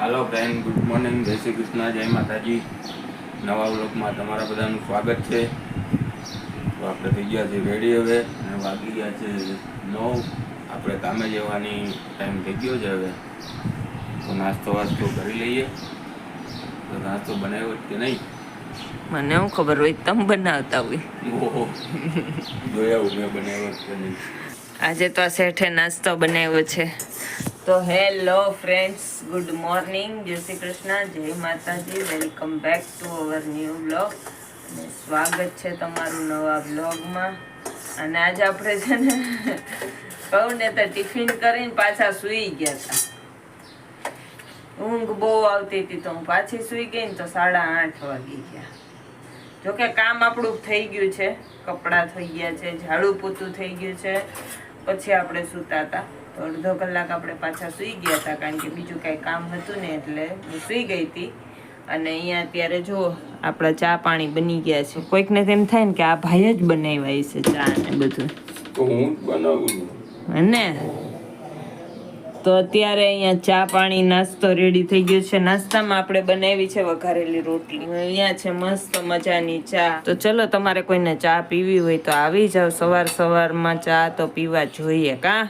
હાલો friend, good morning, જય શ્રી કૃષ્ણ, જય માતાજી. નવા વ્લોગમાં તમારા બધાનું સ્વાગત છે. તો આપણે થઈ ગયા છે રેડી હવે અને વાગી ગયા છે 9. આપણે કામે જવાની ટાઈમ થઈ ગયો છે હવે. તો નાસ્તો કરી લઈએ. તો નાસ્તો બનાવ્યો કે નહીં મને શું ખબર હોય, તમે બનાવતા હોય. ઓહો, જોયા મેં બનાવ્યો કે નહીં. આજે તો આ શેઠે નાસ્તો બનાવ્યો છે. તો હેલો ફ્રેન્ડ્સ, ગુડ મોર્નિંગ, જય શ્રી કૃષ્ણ, જય માતાજી. Welcome back to our new blog અને સ્વાગત છે તમારું નવા બ્લોગમાં. અને આજે આપણે છે ને કહું ને તો ટિફિન કરીને પાછા સૂઈ ગયા હતા. ઊંઘ બહુ આવતી હતી તો હું પાછી સૂઈ ગઈ ને તો 8:30 વાગી ગયા. જોકે કામ આપણું થઈ ગયું છે, કપડાં થઈ ગયા છે, ઝાડુ પોતું થઈ ગયું છે. પછી આપણે સૂતા હતા તો અડધો કલાક આપણે પાછા સૂઈ ગયા હતા, કારણ કે બીજું કાંઈ કામ હતું ને એટલે હું સૂઈ ગઈ હતી. અને અહીંયા અત્યારે જો આપણા ચા પાણી બની ગયા છે. કોઈકને તેમ થાય ને કે આ ભાઈ જ બનાવ્યા છે ચા ને બધું, તો હું બનાવું ને તો અત્યારે અહીંયા ચા પાણી નાસ્તો રેડી થઈ ગયો છે. નાસ્તામાં આપણે બનાવી છે વઘારેલી રોટલી. અહીંયા છે મસ્ત મજાની ચા. તો ચલો, તમારે કોઈને ચા પીવી હોય તો આવી જાવ. સવારમાં ચા તો પીવા જોઈએ, કા?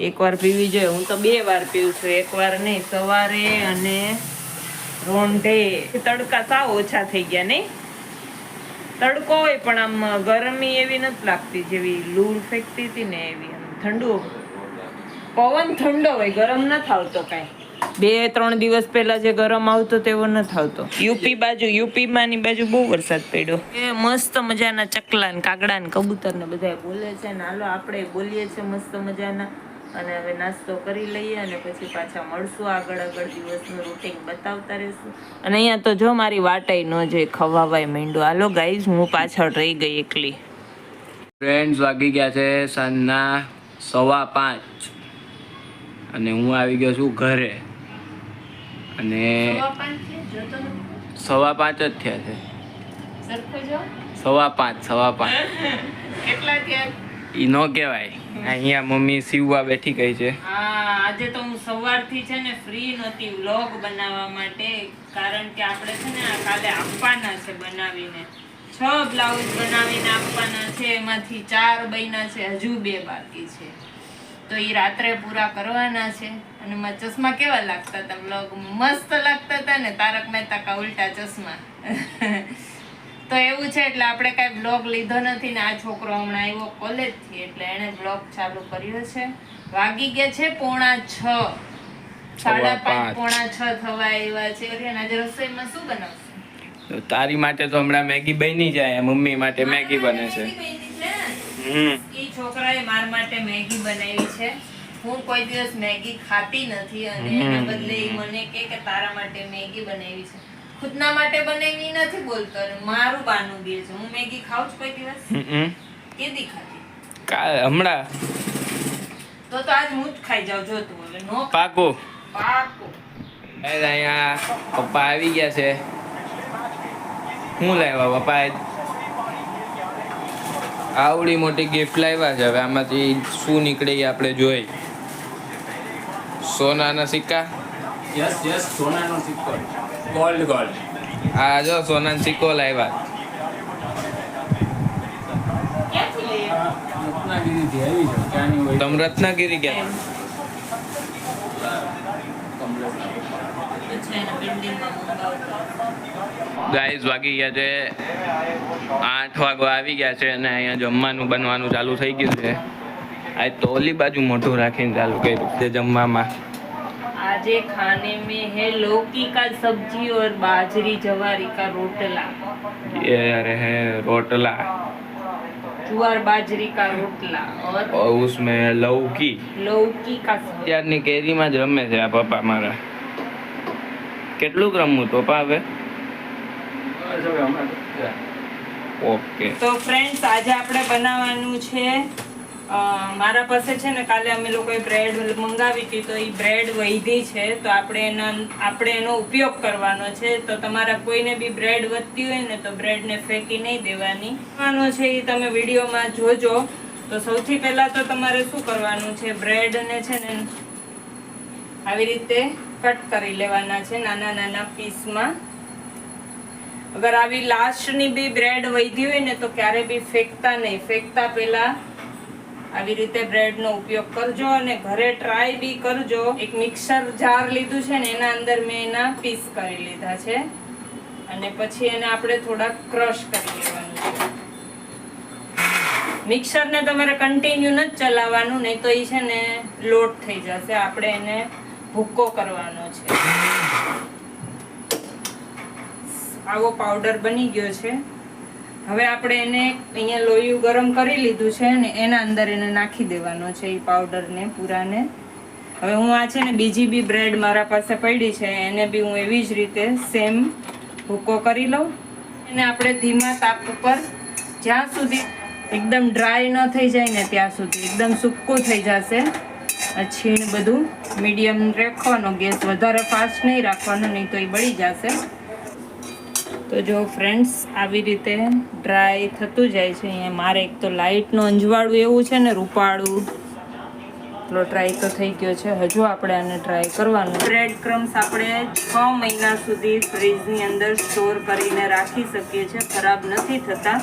એકવાર પીવી જોઈએ. હું તો 2 વાર પીવું છું, 1 વાર નહીં. સવારે અને રોંઢે. તડકા સાવ ઓછા થઈ ગયા નહીં? તડકો હોય પણ આમ ગરમી એવી નથી લાગતી જેવી લૂર ફેંકતી હતી ને એવી. ઠંડુ પવન ઠંડો હોય, ગરમ નથી આવતો કાંઈ. 2-3 દિવસ પહેલા જે ગરમ આવતો તેવો નથી આવતો. યુપી માની બાજુ બહુ વરસાદ પડ્યો. એ મસ્ત મજાના ચકલા ને કાગડા ને કબૂતર ને બધા બોલે છે ને હાલો આપણે બોલીએ છીએ મસ્ત મજાના. અને હવે નાસ્તો કરી લઈએ અને પછી પાછા મળશું. આગળ દિવસનું રૂટીન બતાવતા રહેશું. અને અહીંયા તો જો મારી વાટાઈ ન જાય, ખવાવાય માંડ્યો. હાલો ગાઈઝ, હું પાછળ રહી ગઈ એકલી. ફ્રેન્ડ્સ, વાગી ગયા છે સાંજના 5:15 અને હું આવી ગયો છું ઘરે. અને 5:15 જ થયા છે. 5:15 કેટલા થયા? ઈ નો કહેવાય. અહીંયા મમ્મી સીવવા બેઠી ગઈ છે. આજે તો હું સવારથી છે ને ફ્રી નહોતી વ્લોગ બનાવવા માટે, કારણ કે આપણે છે ને કાલે આપવાના છે બનાવીને. 6 બ્લાઉઝ બનાવીને આપવાના છે, એમાંથી 4 બન્યા છે, હજુ 2 બાકી છે. તો એ રાત્રે પૂરા કરવાના છે. અને મારા ચશ્મા કેવા લાગતા હતા વ્લોગ? મસ્ત લાગતા હતા ને, તારક મહેતા કા ઉલ્ટા ચશ્મા. તો એવું છે એટલે આપણે કાંઈ બ્લોગ લીધો નથી ને આ છોકરો હમણાં આવ્યો કોલેજથી એટલે એણે બ્લોગ ચાલુ કર્યો છે. વાગી ગયા છે 5:45, 5:45 થવા આવ્યા છે. આજે રસોઈમાં શું બનાવશું? તારી માટે તો હમણાં મેગી બની જાય, મમ્મી માટે મેગી બને છે. ઈ છોકરાએ માર માટે મેગી બનાવી છે. હું કોઈ દિવસ મેગી ખાતી નથી અને એના બદલે ઈ મને કે તારા માટે મેગી બનાવી છે. ખુદના માટે બનાવી નથી બોલતો અને મારું બાનું દે છે. હું મેગી ખાઉં છું કોઈ દિવસ? કેદી ખાધી? હમણાં તો આજ હું જ ખાઈ જાઉં. જો તું હવે નો પાકો. અહીંયા પપ્પા આવી ગયા છે. હું લાવ્યા પપ્પા? આવડી મોટી ગિફ્ટ લાવ્યા છે. હવે આમાંથી શું નીકળે એ આપણે જોઈ. સોનાના સિક્કા. યસ સોનાનો સિક્કો, ગોલ્ડ. આ જો સોનાનો સિક્કો લાવ્યા. રત્નાગીરીથી આવી છે. ક્યાંની હોય? તમે રત્નાગીરી ગયા? ગાઈઝ, વાગી ગયા છે 8 વાગવા આવી ગયા છે અને અહીંયા જમવાનું બનવાનું ચાલુ થઈ ગયું છે. આજ તો ઓલી બાજુ મોઢું રાખીને ચાલુ કર્યું છે જમવામાં. આજે ખાने में है लौकी का सब्जी और बाजरी जवारी का रोटला. ये अरे है रोटला, ज्वार बाजरी का रोटला और उसमें लौकी का सब्जी. અત્યારની કેરીમાં જ રમે છે આ પપ્પા મારા. કેટલું રમવું તો પપ્પા હવે? ઓકે. તો ફ્રેન્ડ્સ, આજે આપણે બનાવવાનું છે, મારા પાસે છે ને કાલે અમે લોકોએ બ્રેડ મંગાવી હતી તો એ બ્રેડ વધી છે તો આપણે એનો ઉપયોગ કરવાનો છે. તો તમારા કોઈને બી બ્રેડ વધતી હોય ને તો બ્રેડને ફેંકી નહીં દેવાની. છે એ તમે વિડીયોમાં જોજો. તો સૌથી પહેલા તો તમારે શું કરવાનું છે, બ્રેડને છે ને આવી રીતે કટ કરી લેવાના છે નાના નાના પીસમાં. અગર આવી લાસ્ટની બી બ્રેડ વધી હોય ને તો ક્યારે બી ફેંકતા નહીં. ફેંકતા પહેલા આવી રીતે બ્રેડનો ઉપયોગ કરજો અને ઘરે ટ્રાય બી કરજો. એક મિક્સર જાર લીધું છે ને એના અંદર મેં એના પીસ કરી લીધા છે અને પછી એને આપણે થોડા ક્રશ કરી લેવાનું છે. મિક્સરને તમારે કન્ટિન્યુ ન ચલાવવાનું, નહીં તો એ છે ને લોટ થઈ જશે. આપણે એને ભૂક્કો કરવાનો છે. આવો પાવડર બની ગયો છે. હવે આપણે એને અહીંયા લોયું ગરમ કરી લીધું છે ને એના અંદર એને નાખી દેવાનો છે એ પાવડરને પૂરાને. હવે હું આ છે ને બીજી બી બ્રેડ મારા પાસે પડી છે એને બી હું એવી જ રીતે સેમ ભૂકો કરી લઉં. એને આપણે ધીમા તાપ ઉપર જ્યાં સુધી એકદમ ડ્રાય ન થઈ જાય ને ત્યાં સુધી, એકદમ સૂકું થઈ જશે. છીણ બધું મીડિયમ રાખવાનો, ગેસ વધારે ફાસ્ટ નહીં રાખવાનો, નહીં તો એ બળી જશે. તો જો ફ્રેન્ડ્સ આવી રીતે ડ્રાય થતું જાય છે. અહીંયા મારે એક તો લાઇટનું અંજવાળું એવું છે ને રૂપાળું. એટલો ડ્રાય તો થઈ ગયો છે. હજુ આપણે આને ડ્રાય કરવાનું. બ્રેડ ક્રમ્સ આપણે 6 મહિના સુધી ફ્રીજની અંદર સ્ટોર કરીને રાખી શકીએ છીએ, ખરાબ નથી થતા.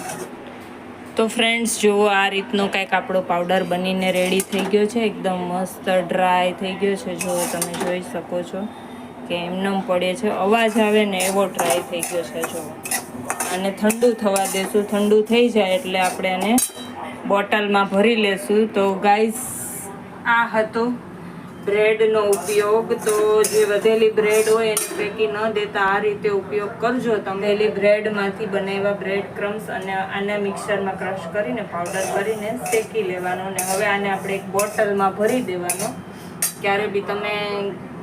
તો ફ્રેન્ડ્સ જુઓ આ રીતનો કંઈક આપણો પાવડર બનીને રેડી થઈ ગયો છે. એકદમ મસ્ત ડ્રાય થઈ ગયો છે. જો તમે જોઈ શકો છો કે એમનેમ પડે છે, અવાજ આવે ને એવો ડ્રાય થઈ ગયો છે. જો આને ઠંડુ થવા દેશું. ઠંડુ થઈ જાય એટલે આપણે એને બોટલમાં ભરી લેશું. તો ગાઈસ આ હતો બ્રેડનો ઉપયોગ. તો જે વધેલી બ્રેડ હોય એને ફેંકી ન દેતા આ રીતે ઉપયોગ કરજો તમે. વધેલી બ્રેડમાંથી બનાવ્યા બ્રેડ ક્રમ્સ અને આને મિક્સરમાં ક્રશ કરીને પાવડર કરીને શેકી લેવાનો. અને હવે આને આપણે એક બોટલમાં ભરી દેવાનો. ક્યારે બી તમે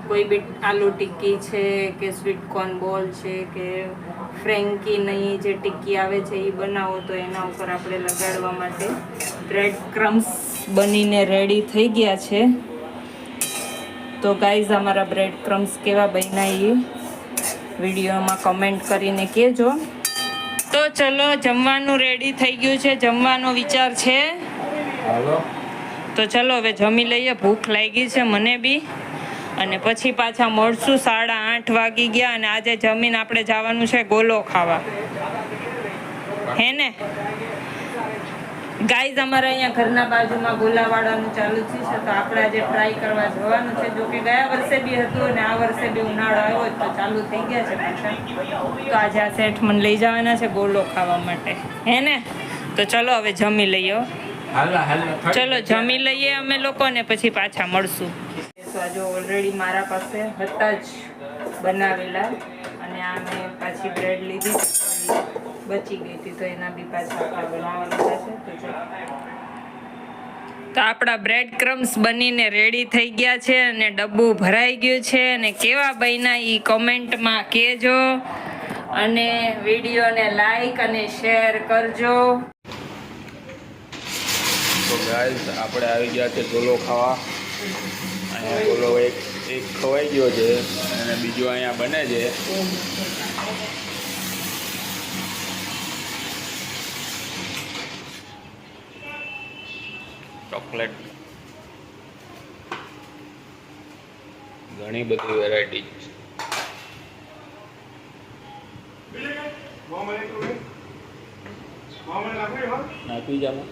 કોઈ બી આલુ ટિક્કી છે કે સ્વીટ કોર્ન બોલ છે કે ફ્રેન્કી નહીં જે ટિક્કી આવે છે એ બનાવો તો એના ઉપર આપણે લગાડવા માટે બ્રેડ ક્રમ્સ બનીને રેડી થઈ ગયા છે. તો ગાઈઝ અમારા બ્રેડ ક્રમ્સ કેવા બન્યા એ વિડીયોમાં કમેન્ટ કરીને કહેજો. તો ચલો જમવાનું રેડી થઈ ગયું છે. જમવાનો વિચાર છે. તો ચલો હવે જમી લઈએ. ભૂખ લાગી છે મને બી. અને પછી પાછા મળશું. 8:30 વાગી ગયા અને આજે જમીન આપણે જવાનું છે ગોલો ખાવા, હે ને ગાઈઝ? અમારે અહીંયા ઘરના બાજુમાં ગોલા વાળવાનું ચાલુ છે તો આપણે આજે ટ્રાય કરવા જવાનું છે. જો કે ગયા વર્ષે બી હતું અને આ વર્ષે બી ઉનાળો આવ્યો તો ચાલુ થઈ ગયા છે પાછા. તો આજે આ શેઠ મને લઈ જવાના છે ગોલો ખાવા માટે, હે ને? તો ચલો હવે જમી લઈએ. ચલો જમી લઈએ અમે લોકો ને પછી પાછા મળશું. જો ઓલરેડી મારા પાસે હતા જ બનાવેલા અને આ મેં પાછી બ્રેડ લીધી બચી ગઈ હતી તો એના બી પાછા આપણે બનાવવાનું થશે. તો આપણા બ્રેડ ક્રમ્સ બનીને રેડી થઈ ગયા છે અને ડબ્બું ભરાઈ ગયું છે. અને કેવા બન્યા એ કોમેન્ટમાં કહેજો અને વિડીયોને લાઈક અને શેર કરજો. તો ગાઈસ આપણે આવી ગયા છે ગોલો ખાવા. અહીંયા ગોલો એક ખવાઈ ગયો છે અને બીજો અહીંયા બને છે. ચોકલેટ ઘણી બધી વેરાયટી નાખી જામાં.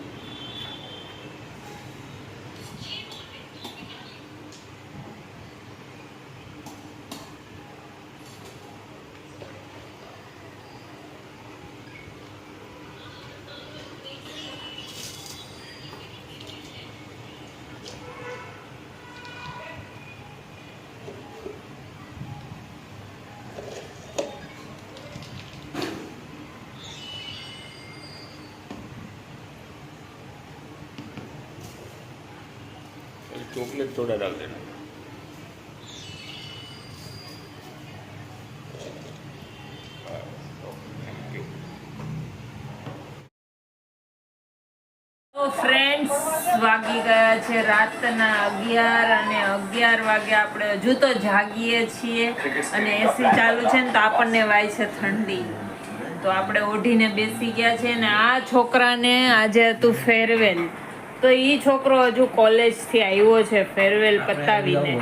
चॉकलेट थोड़ा डाल देना. તો ફ્રેન્ડ્સ વાગી ગયા છે રાતના 11 અને 11 વાગે આપણે હજુ તો જાગીએ છીએ અને એસી ચાલુ છે ને તો આપણને વાય છે ઠંડી. તો આપણે ઓઢીને બેસી ગયા છે ને આ છોકરાને આજે હતું ફેરવેલ તો ઈ છોકરો હજુ કોલેજ થી આવ્યો છે ફેરવેલ પતાવીને,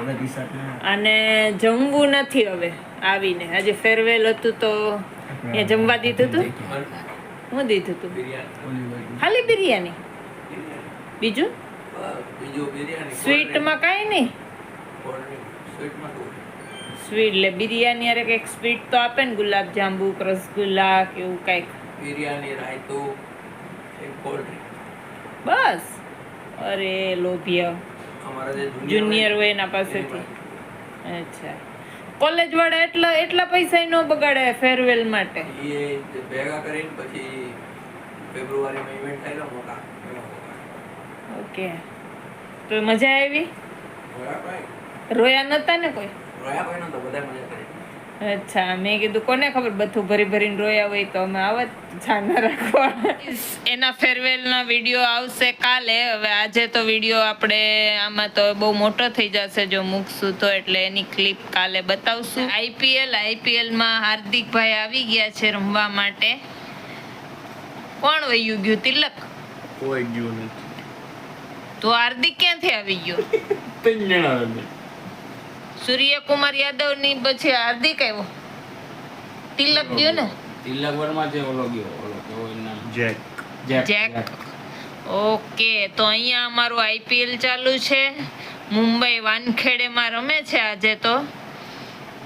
અને જમવું નથી હવે આવીને. આજે ફેરવેલ હતું તો એ જમવા દીધું હતું. હું દીધું હતું ખાલી બિરયાની, બીજું સ્વીટમાં કાંઈ નહીં. સ્વીટ લે બિરયાની અરે કંઈક સ્વીટ તો આપે ને, ગુલાબ જાંબુ, રસગુલ્લા કે એવું કંઈક. બિરયાની, રાયતું, એક કોલ્ડ ડ્રિંક. બસ. અરે લોભિયા અમારા જે જુનિયર હોય એના પાસેથી. અચ્છા, કોલેજ વાળા એટલા પૈસા નો બગાડે ફેરવેલ માટે. એ ભેગા કરીને પછી ફેબ્રુઆરીમાં ઇવેન્ટ થયેલો મોટા. ઓકે, તો મજા આવી? રોયા નતા ને કોઈ? રોયા કોઈ નતો, બધા મજા કરી. અચ્છા, મેં કીધું કોને ખબર બધું ભરી ભરીને રોયા હોય તો અમે આવા ધ્યાન રાખવા. એના ફેરવેલનો વિડીયો આવશે કાલે. હવે આજે તો વિડીયો આપણે આમાં તો બહુ મોટો થઈ જશે જો મૂકશું તો, એટલે એની ક્લિપ કાલે બતાવશું. આઈપીએલમાં હાર્દિકભાઈ આવી ગયા છે રમવા માટે. કોણ વયું ગયું? તિલક? કોઈ ગયું નથી. તો હાર્દિક ક્યાંથી આવી ગયો? ત્રણ જણા હતા. સૂર્યકુમાર યાદવ ની પછી હાર્દિક આવ્યો. તિલક ગયો ને? તિલક વર્મા છે, ઓલો ગયો, ઓલો કેવો એનું નામ? જેક. ઓકે, તો અહીંયા અમારું આઈપીએલ ચાલુ છે. મુંબઈ વાનખેડેમાં રમે છે આજે. તો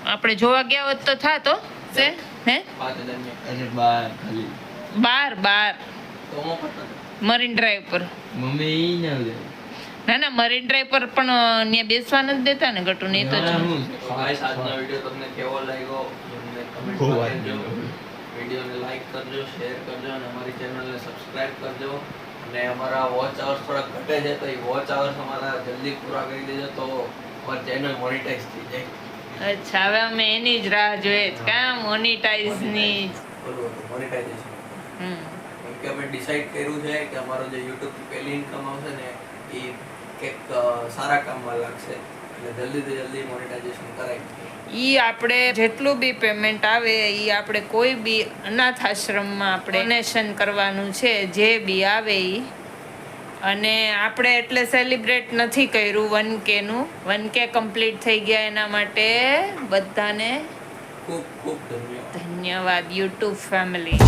આપણે જોવા ગયા હોત તો થાતો છે હે? 5,000 બાર મરીન ડ્રાઈવ પર. મમ્મી ના મરીન ડ્રાઈવ પર પણ ત્યાં બેસવા નથી દેતા ને ગટુ. નહીં તો ગાઈસ, આજનો વિડિયો તમને કેવો લાગ્યો મને કમેન્ટ માં કહેજો. વિડિયોને લાઈક કરજો, શેર કરજો અને અમારી ચેનલને સબસ્ક્રાઇબ કરજો. અને અમારા વોચ અવર્સ થોડા ઘટે છે તો એ વોચ અવર્સ અમારા જલ્દી પૂરા કરી દેજો તો અમારી ચેનલ મોનેટાઈઝ થઈ જાય. અચ્છા, હવે અમે એની જ રાહ જોઈએ છે કા મોનેટાઈઝ ની. મોનેટાઇઝેશન કે અમે ડિસાઈડ કર્યું છે કે અમારો જે YouTube થી પહેલી ઇન્કમ આવશે ને એ એક સારા કામમાં લાગશે, એટલે જલ્દીથી જલ્દી મોનેટાઇઝેશન કરાય. ઈ આપણે જેટલું બી પેમેન્ટ આવે ઈ આપણે કોઈ બી અનાથ આશ્રમમાં આપણે ડોનેશન કરવાનું છે, જે બી આવે ઈ. અને આપણે એટલે સેલિબ્રેટ નથી કર્યું 1K નું. 1K કમ્પ્લીટ થઈ ગયા એના માટે બધાને ખૂબ ખૂબ ધન્યવાદ. ધન્યવાદ YouTube ફેમિલી.